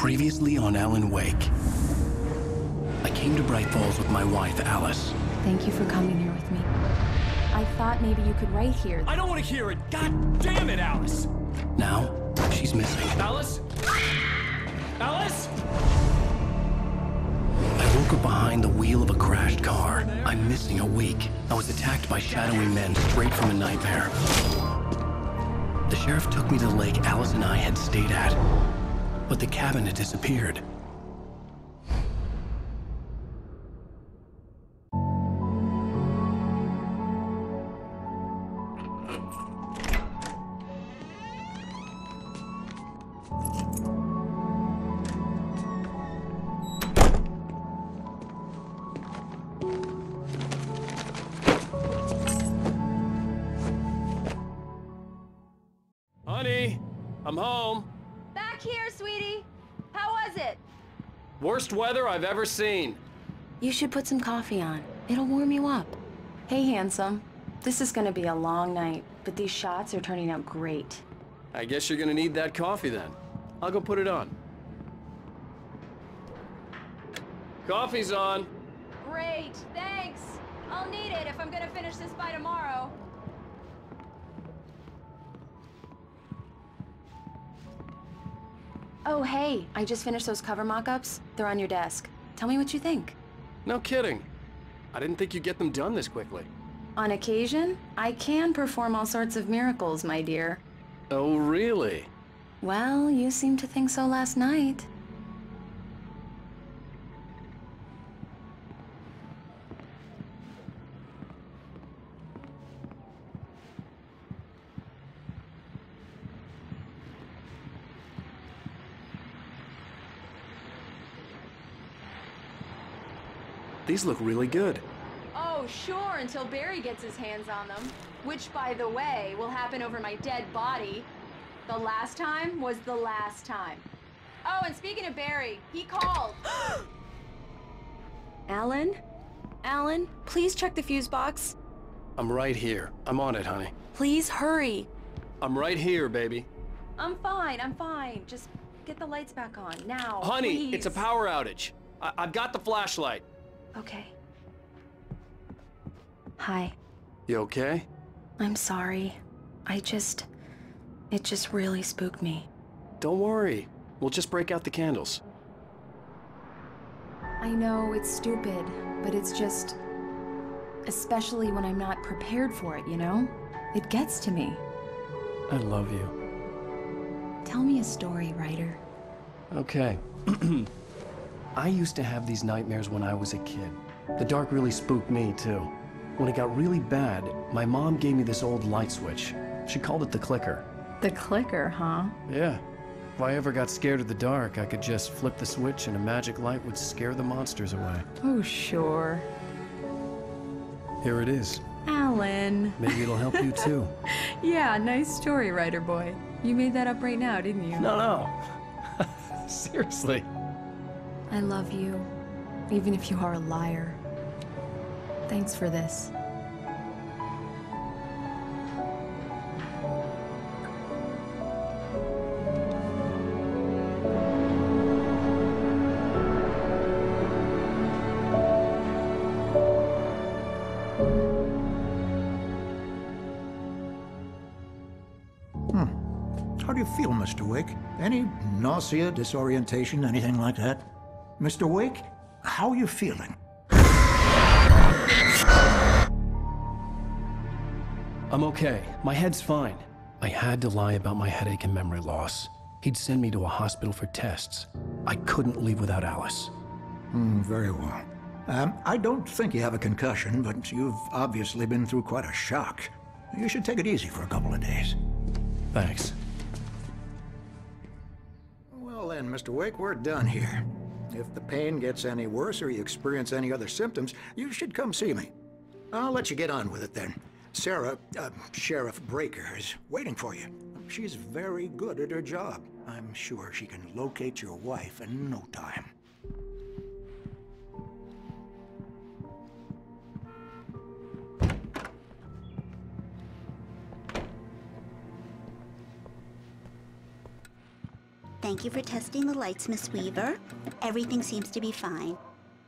Previously on Alan Wake. I came to Bright Falls with my wife, Alice. Thank you for coming here with me. I thought maybe you could write here. I don't want to hear it! God damn it, Alice! Now, she's missing. Alice? Alice? I woke up behind the wheel of a crashed car. I'm missing a week. I was attacked by shadowy men straight from a nightmare. The sheriff took me to the lake Alice and I had stayed at, but the cabin had disappeared. Honey, I'm home. Back here, sweetie. How was it? Worst weather I've ever seen. You should put some coffee on. It'll warm you up. Hey, handsome. This is gonna be a long night, but these shots are turning out great. I guess you're gonna need that coffee then. I'll go put it on. Coffee's on. Great, thanks. I'll need it if I'm gonna finish this by tomorrow. Oh, hey, I just finished those cover mock-ups. They're on your desk. Tell me what you think. No kidding. I didn't think you'd get them done this quickly. On occasion, I can perform all sorts of miracles, my dear. Oh, really? Well, you seemed to think so last night. These look really good. Oh, sure, until Barry gets his hands on them. Which, by the way, will happen over my dead body. The last time was the last time. Oh, and speaking of Barry, he called. Alan? Alan, please check the fuse box. I'm right here. I'm on it, honey. Please hurry. I'm right here, baby. I'm fine. Just get the lights back on, now, Honey, please. it's a power outage. I've got the flashlight. Okay. Hi. You okay? I'm sorry. It just really spooked me. Don't worry. We'll just break out the candles. I know it's stupid, but it's just... especially when I'm not prepared for it, you know? It gets to me. I love you. Tell me a story, writer. Okay. I used to have these nightmares when I was a kid. The dark really spooked me, too. When it got really bad, my mom gave me this old light switch. She called it the clicker. The clicker, huh? Yeah. If I ever got scared of the dark, I could just flip the switch and a magic light would scare the monsters away. Oh, sure. Here it is. Alan. Maybe it'll help you, too. Yeah, nice story, writer boy. You made that up right now, didn't you? No. Seriously. I love you, even if you are a liar. Thanks for this. How do you feel, Mr. Wake? Any nausea, disorientation, anything like that? Mr. Wake, how are you feeling? I'm okay. My head's fine. I had to lie about my headache and memory loss. He'd send me to a hospital for tests. I couldn't leave without Alice. Very well. I don't think you have a concussion, but you've obviously been through quite a shock. You should take it easy for a couple of days. Thanks. Well then, Mr. Wake, we're done here. If the pain gets any worse or you experience any other symptoms, you should come see me. I'll let you get on with it then. Sarah, Sheriff Breaker, is waiting for you. She's very good at her job. I'm sure she can locate your wife in no time. Thank Thank you for testing the lights, Miss Weaver. Everything seems to be fine.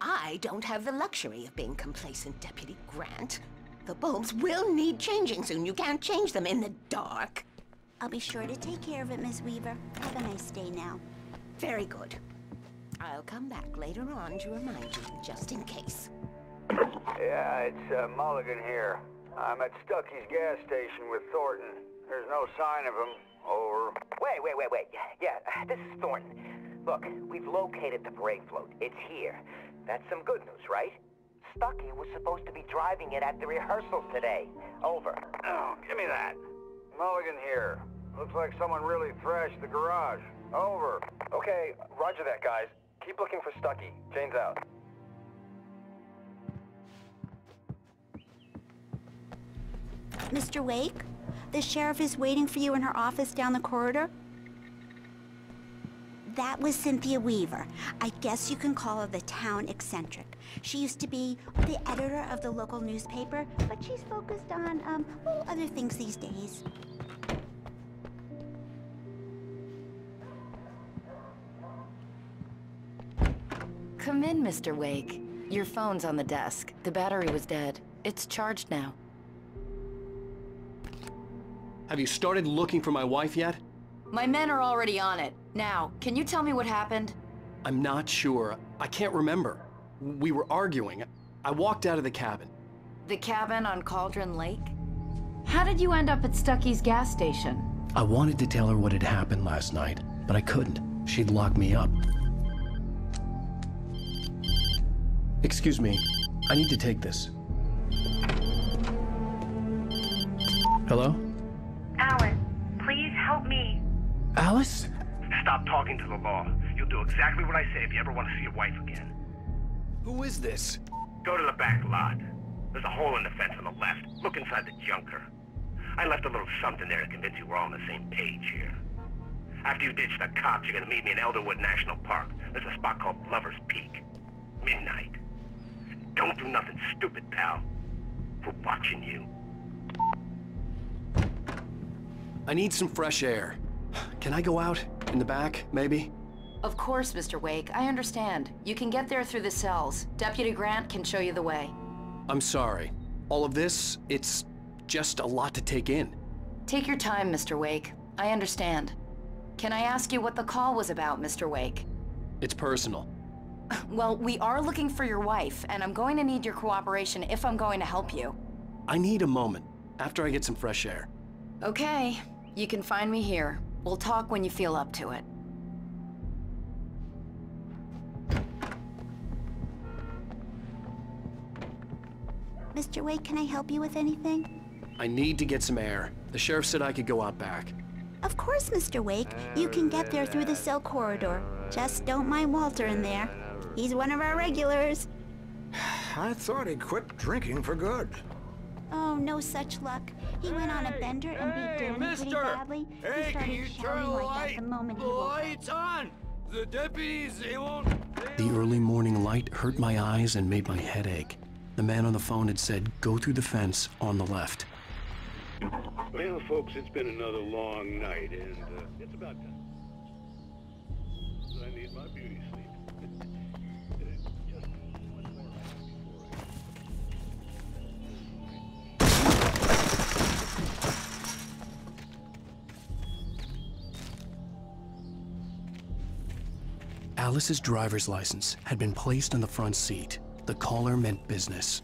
I don't have the luxury of being complacent, Deputy Grant. The bulbs will need changing soon. You can't change them in the dark. I'll be sure to take care of it, Miss Weaver. Have a nice day now. Very good. I'll come back later on to remind you, just in case. Yeah, it's Mulligan here. I'm at Stucky's gas station with Thornton. There's no sign of him. Over. Wait. Yeah, this is Thornton. Look, we've located the parade float. It's here. That's some good news, right? Stucky was supposed to be driving it at the rehearsal today. Over. Oh, give me that. Mulligan here. Looks like someone really thrashed the garage. Over. Okay, roger that, guys. Keep looking for Stucky. Jane's out. Mr. Wake, the sheriff is waiting for you in her office down the corridor. That was Cynthia Weaver. I guess you can call her the town eccentric. She used to be the editor of the local newspaper, but she's focused on, well, other things these days. Come in, Mr. Wake. Your phone's on the desk. The battery was dead. It's charged now. Have you started looking for my wife yet? My men are already on it. Now, can you tell me what happened? I'm not sure. I can't remember. We were arguing. I walked out of the cabin. The cabin on Cauldron Lake? How did you end up at Stucky's gas station? I wanted to tell her what had happened last night, but I couldn't. She'd lock me up. Excuse me. I need to take this. Hello? Alan, please help me. Alice? Stop talking to the law. You'll do exactly what I say if you ever want to see your wife again. Who is this? Go to the back lot. There's a hole in the fence on the left. Look inside the junker. I left a little something there to convince you we're all on the same page here. After you ditch the cops, you're gonna meet me in Elderwood National Park. There's a spot called Lover's Peak. Midnight. Don't do nothing stupid, pal. We're watching you. I need some fresh air. Can I go out? In the back, maybe? Of course, Mr. Wake. I understand. You can get there through the cells. Deputy Grant can show you the way. I'm sorry. All of this, it's just a lot to take in. Take your time, Mr. Wake. I understand. Can I ask you what the call was about, Mr. Wake? It's personal. Well, we are looking for your wife, and I'm going to need your cooperation if I'm going to help you. I need a moment, after I get some fresh air. Okay. You can find me here. We'll talk when you feel up to it. Mr. Wake, can I help you with anything? I need to get some air. The sheriff said I could go out back. Of course, Mr. Wake. You can get there through the cell corridor. Just don't mind Walter in there. He's one of our regulars. I thought he'd quit drinking for good. Oh, no such luck. He went on a bender and beat Danny pretty badly. He started shouting like that the moment he woke up. Lights on! The deputies, they won't... The early morning light hurt my eyes and made my head ache. The man on the phone had said, go through the fence on the left. Well, folks, it's been another long night, and it's about time. I need my beauty sleep. Just one more round Alice's driver's license had been placed on the front seat. The caller meant business.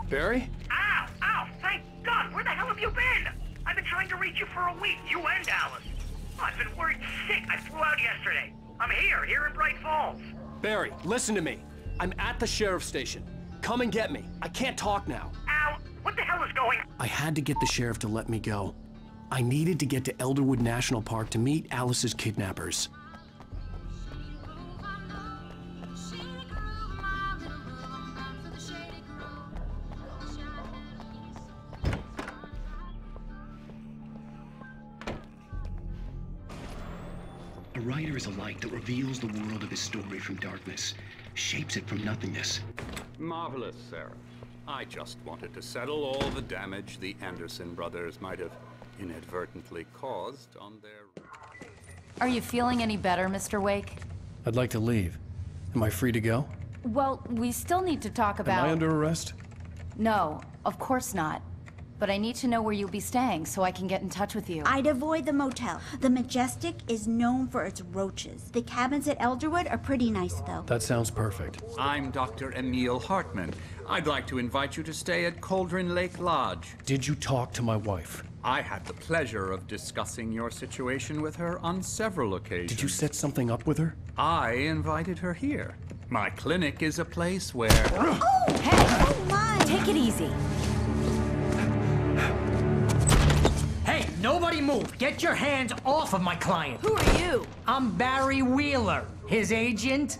Barry? Ow! Ow! Thank God! Where the hell have you been? I've been trying to reach you for a week, you and Alice. Oh, I've been worried sick. I flew out yesterday. I'm here in Bright Falls. Barry, listen to me. I'm at the sheriff's station. Come and get me. I can't talk now. Ow! What the hell is going on? I had to get the sheriff to let me go. I needed to get to Elderwood National Park to meet Alice's kidnappers. A writer is a light that reveals the world of his story from darkness, shapes it from nothingness. Marvelous, Sarah. I just wanted to settle all the damage the Anderson brothers might have inadvertently caused on their... Are you feeling any better, Mr. Wake? I'd like to leave. Am I free to go? Well, we still need to talk about... Am I under arrest? No, of course not. But I need to know where you'll be staying so I can get in touch with you. I'd avoid the motel. The Majestic is known for its roaches. The cabins at Elderwood are pretty nice, though. That sounds perfect. I'm Dr. Emil Hartman. I'd like to invite you to stay at Cauldron Lake Lodge. Did you talk to my wife? I had the pleasure of discussing your situation with her on several occasions. Did you set something up with her? I invited her here. My clinic is a place where... Oh! Hey! Oh, my! Take it easy. Hey, nobody move! Get your hands off of my client! Who are you? I'm Barry Wheeler, his agent.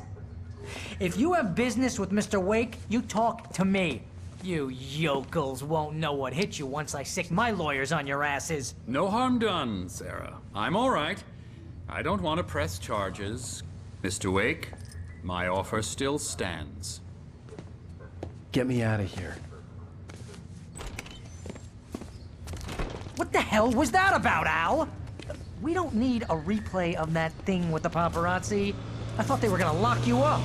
If you have business with Mr. Wake, you talk to me. You yokels won't know what hit you once I sick my lawyers on your asses. No harm done, Sarah. I'm all right. I don't want to press charges. Mr. Wake, my offer still stands. Get me out of here. What the hell was that about, Al? We don't need a replay of that thing with the paparazzi. I thought they were gonna lock you up.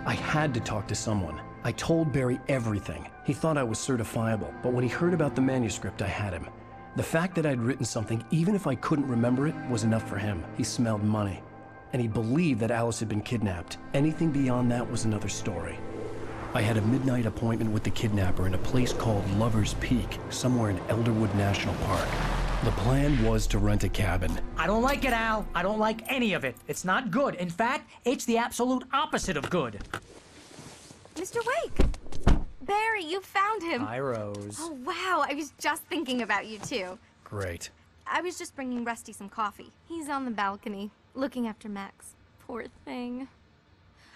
I had to talk to someone. I told Barry everything. He thought I was certifiable, but when he heard about the manuscript, I had him. The fact that I'd written something, even if I couldn't remember it, was enough for him. He smelled money. And he believed that Alice had been kidnapped. Anything beyond that was another story. I had a midnight appointment with the kidnapper in a place called Lover's Peak, somewhere in Elderwood National Park. The plan was to rent a cabin. I don't like it, Al. I don't like any of it. It's not good. In fact, it's the absolute opposite of good. Mr. Wake! Barry, you found him. Hi, Rose. Oh, wow. I was just thinking about you, too. Great. I was just bringing Rusty some coffee. He's on the balcony, looking after Max. Poor thing.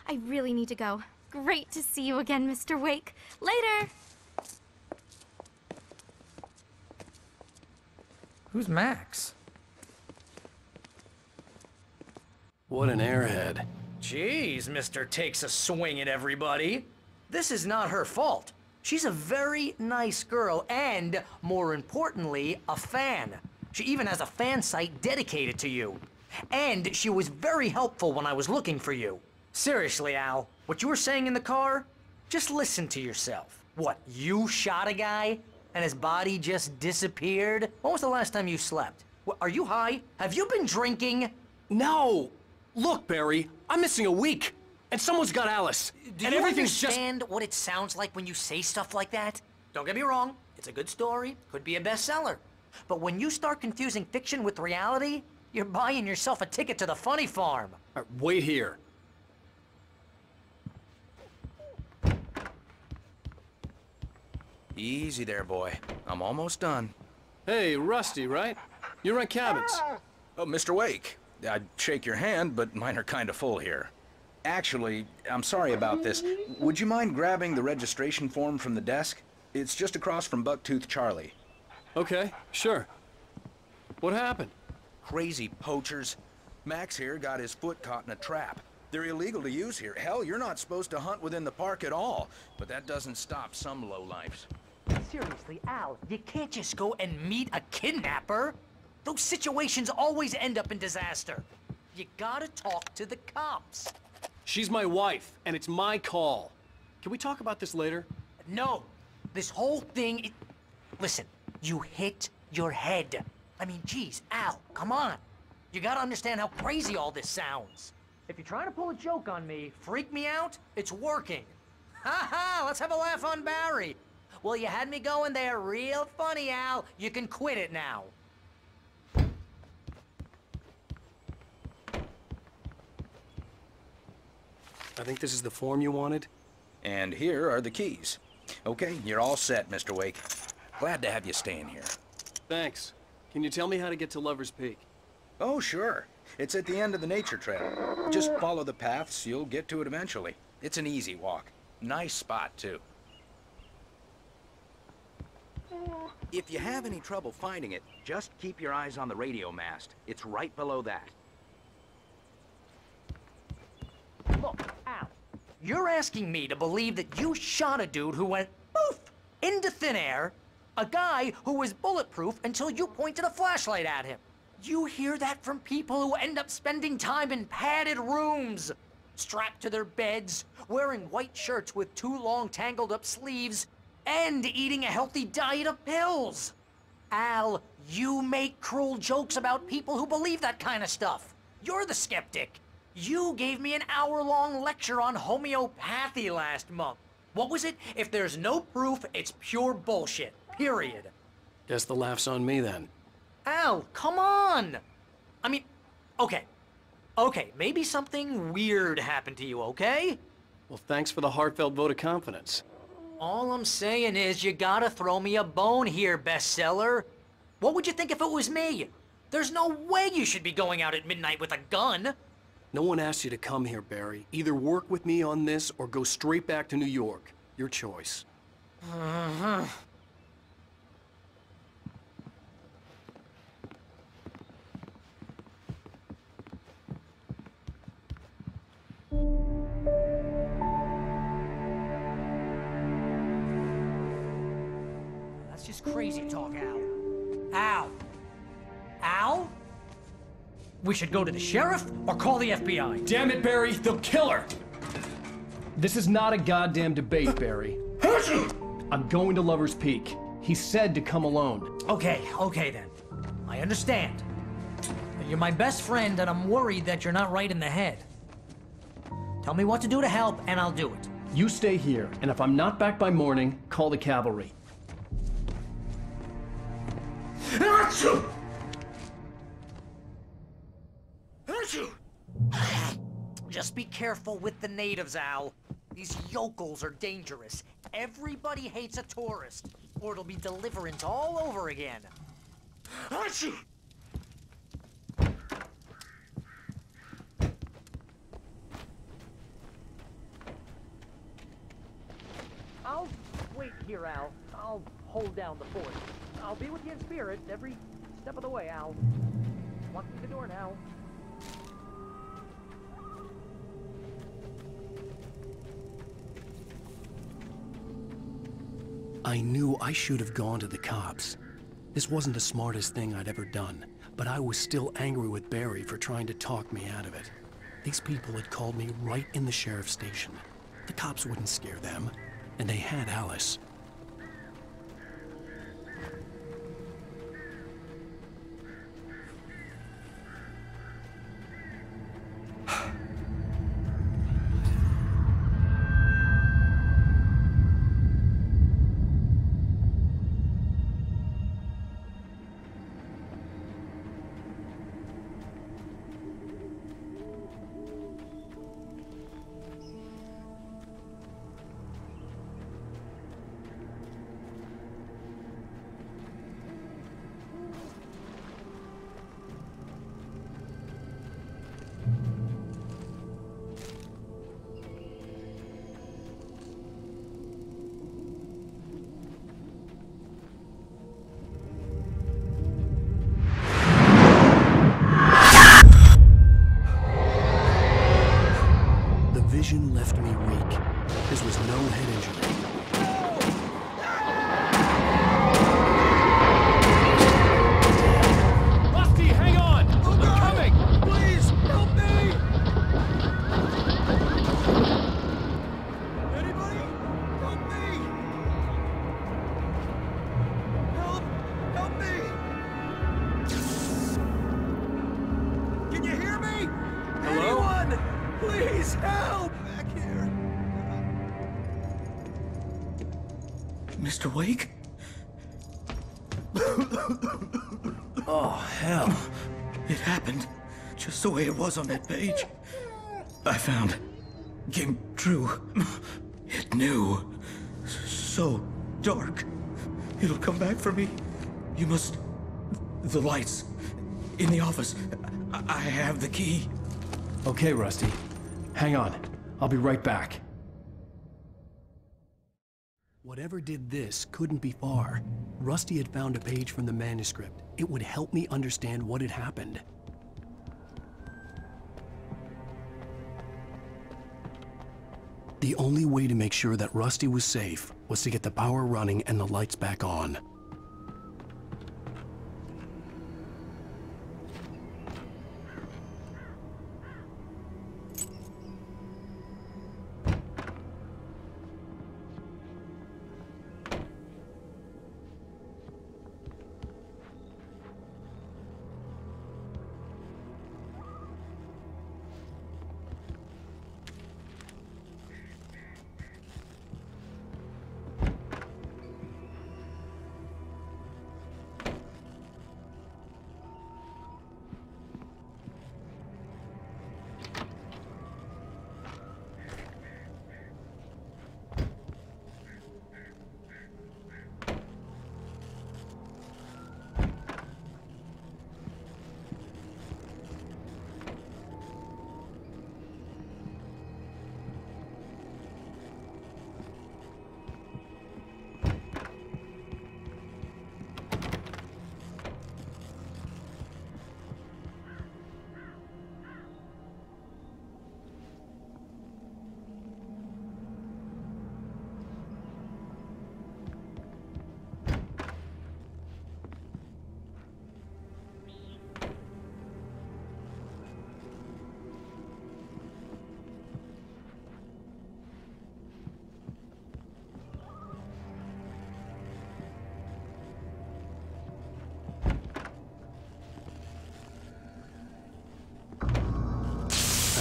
I really need to go. Great to see you again, Mr. Wake. Later! Who's Max? What an airhead. Jeez, Mr. Takes a swing at everybody. This is not her fault. She's a very nice girl and, more importantly, a fan. She even has a fan site dedicated to you. And she was very helpful when I was looking for you. Seriously, Al, what you were saying in the car? Just listen to yourself. What, you shot a guy and his body just disappeared? When was the last time you slept? What, are you high? Have you been drinking? No! Look, Barry, I'm missing a week, and someone's got Alice. Do and you everything's understand what it sounds like when you say stuff like that? Don't get me wrong, it's a good story, could be a bestseller. But when you start confusing fiction with reality, you're buying yourself a ticket to the funny farm. All right, wait here. Easy there, boy. I'm almost done. Hey, Rusty, right? You rent cabins. Oh, Mr. Wake. I'd shake your hand, but mine are kind of full here. Actually, I'm sorry about this. Would you mind grabbing the registration form from the desk? It's just across from Bucktooth Charlie. Okay, sure. What happened? Crazy poachers. Max here got his foot caught in a trap. They're illegal to use here. Hell, you're not supposed to hunt within the park at all. But that doesn't stop some lowlifes. Seriously, Al, you can't just go and meet a kidnapper. Those situations always end up in disaster. You gotta talk to the cops. She's my wife, and it's my call. Can we talk about this later? No. This whole thing... Listen, you hit your head. I mean, geez, Al, come on. You gotta understand how crazy all this sounds. If you're trying to pull a joke on me, freak me out, it's working. Ha ha, let's have a laugh on Barry. Well, you had me going there real funny, Al. You can quit it now. I think this is the form you wanted. And here are the keys. Okay, you're all set, Mr. Wake. Glad to have you staying here. Thanks. Can you tell me how to get to Lover's Peak? Oh, sure. It's at the end of the nature trail. Just follow the paths, you'll get to it eventually. It's an easy walk. Nice spot, too. If you have any trouble finding it, just keep your eyes on the radio mast. It's right below that. Look, Al, you're asking me to believe that you shot a dude who went poof into thin air, a guy who was bulletproof until you pointed a flashlight at him. You hear that from people who end up spending time in padded rooms, strapped to their beds, wearing white shirts with too long tangled up sleeves, and eating a healthy diet of pills. Al, you make cruel jokes about people who believe that kind of stuff. You're the skeptic. You gave me an hour-long lecture on homeopathy last month. What was it? If there's no proof, it's pure bullshit. Period. Guess the laugh's on me then. Al, come on! I mean, okay. Okay, maybe something weird happened to you, okay? Well, thanks for the heartfelt vote of confidence. All I'm saying is you gotta throw me a bone here, bestseller. What would you think if it was me? There's no way you should be going out at midnight with a gun. No one asked you to come here, Barry. Either work with me on this or go straight back to New York. Your choice. That's just crazy talk, Al. Al? Al? We should go to the sheriff or call the FBI. Damn it, Barry, they'll kill her! This is not a goddamn debate, Barry. I'm going to Lover's Peak. He said to come alone. Okay then. I understand. You're my best friend and I'm worried that you're not right in the head. Tell me what to do to help and I'll do it. You stay here, and if I'm not back by morning, call the cavalry. Just be careful with the natives, Al. These yokels are dangerous. Everybody hates a tourist, or it'll be deliverance all over again. I'll wait here, Al. I'll hold down the fort. I'll be with you in spirit every step of the way, Al. Locking the door now. I knew I should have gone to the cops. This wasn't the smartest thing I'd ever done, but I was still angry with Barry for trying to talk me out of it. These people had called me right in the sheriff's station. The cops wouldn't scare them, and they had Alice. Vision left me weak. This was no head injury. Rusty, hang on! I'm coming! Please, help me! Anybody? Help me! Help me! Can you hear me? Hello? Anyone? Please help! Back here. Mr. Wake? Oh, hell. It happened just the way it was on that page. I found. Came true. It knew. So dark. It'll come back for me. You must... The lights. In the office. I have the key. Okay, Rusty. Hang on. I'll be right back. Whatever did this couldn't be far. Rusty had found a page from the manuscript. It would help me understand what had happened. The only way to make sure that Rusty was safe was to get the power running and the lights back on.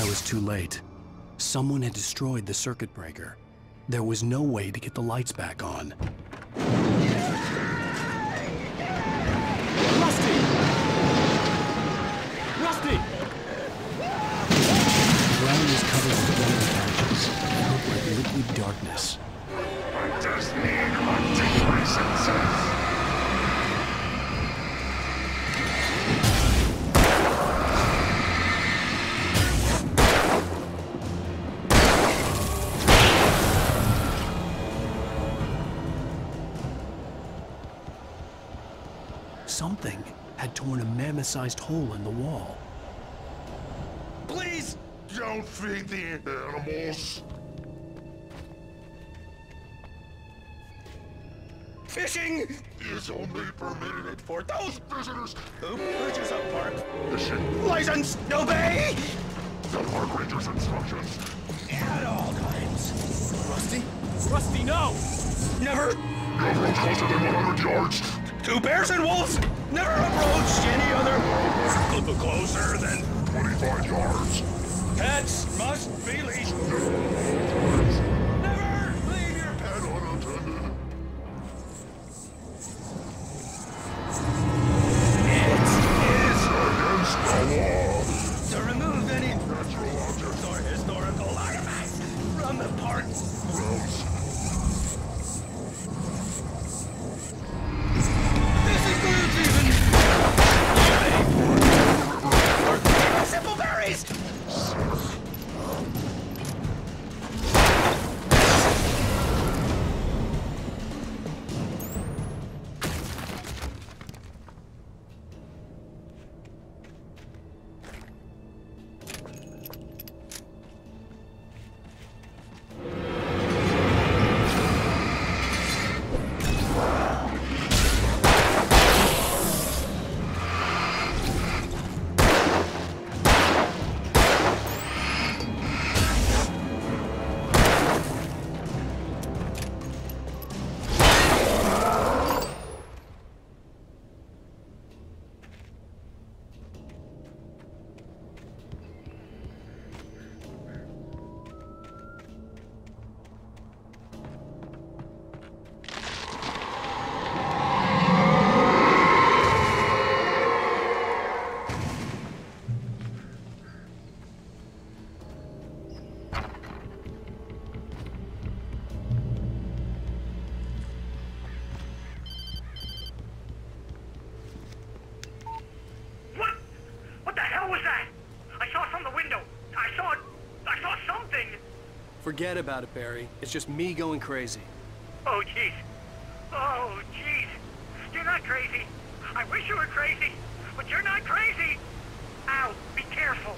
I was too late. Someone had destroyed the circuit breaker. There was no way to get the lights back on. Rusty! Rusty! The ground was covered with yellow patches. It looked like liquid darkness. I just need hunting licenses. Something had torn a mammoth-sized hole in the wall. Please don't feed the animals. Fishing is only permitted for those visitors who purchase a park fishing license. Obey the park ranger's instructions at all times. Rusty? Rusty, no! Never! No approach closer than 100 yards. 2 bears and wolves never approached any other closer than 25 yards. Pets must be leashed. Never leave your pet unattended. It is against the law to remove any natural objects or historical artifacts from the park grounds. Simple berries! Forget about it, Barry. It's just me going crazy. Oh, jeez. Oh, jeez. You're not crazy. I wish you were crazy, but you're not crazy. Ow, be careful.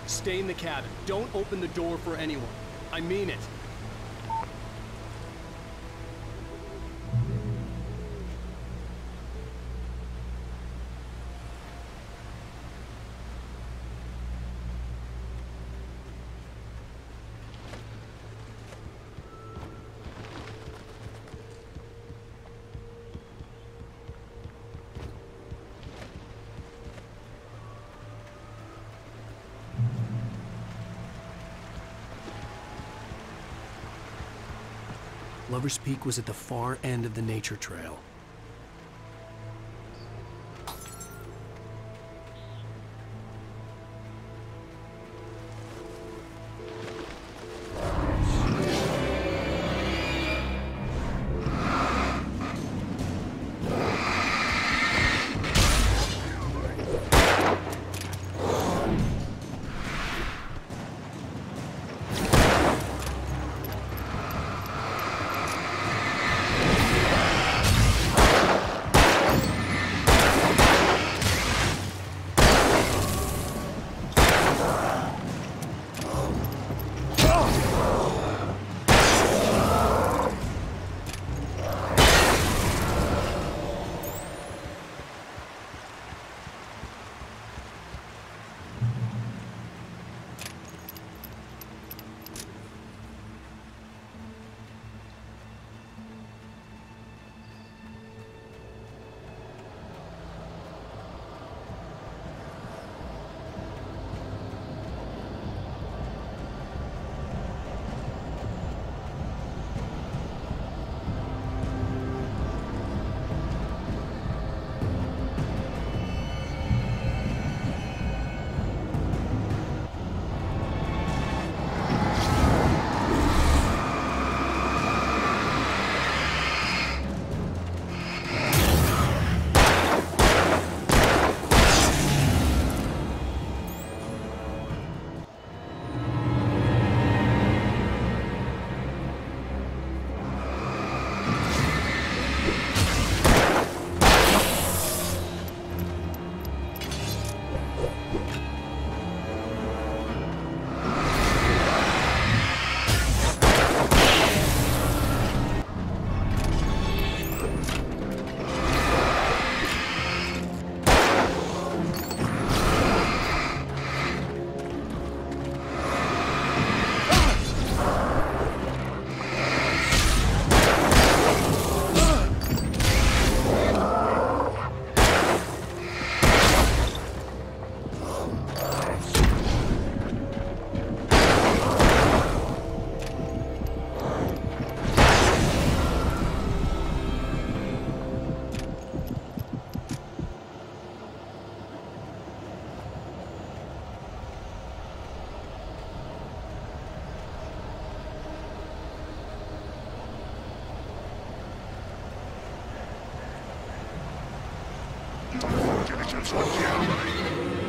Stay in the cabin. Don't open the door for anyone. I mean it. Lover's Peak was at the far end of the nature trail. Diligence on camera.